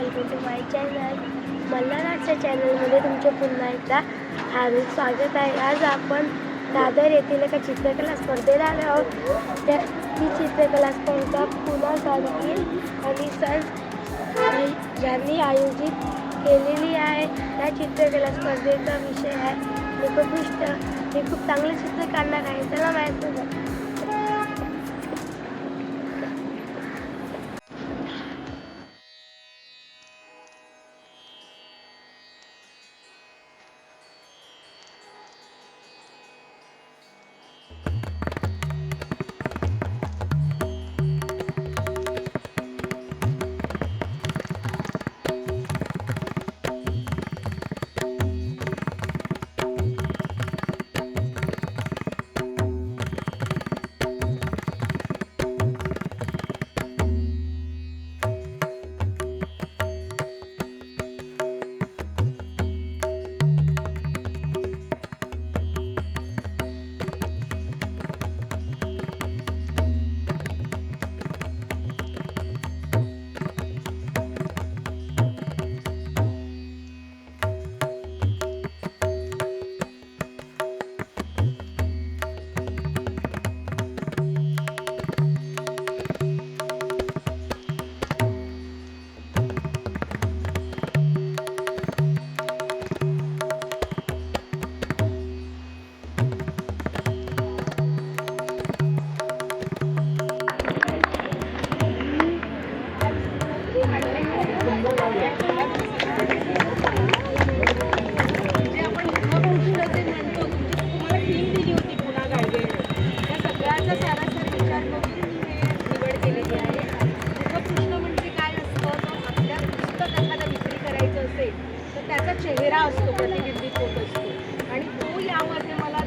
Welcome to my channel. मल्हारच्या चॅनलमध्ये तुमचे पुन्हा एकदा हार्दिक स्वागत आहे. आज आपण दादर येथील एका चित्रकला स्पर्धेला आलो आहोत. ती चित्रकला स्पर्धा पुन्हा सारखी आणि सण यांनी आयोजित केलेली आहे. या चित्रकला स्पर्धेचा विषय आहे मुखपृष्ठ. हे खूप चांगले चित्र काढणार आहे. चला माझ्यासोबत. त्याचा चेहरा असतो, प्रतिबिंबित होत असतो आणि तो यामध्ये मला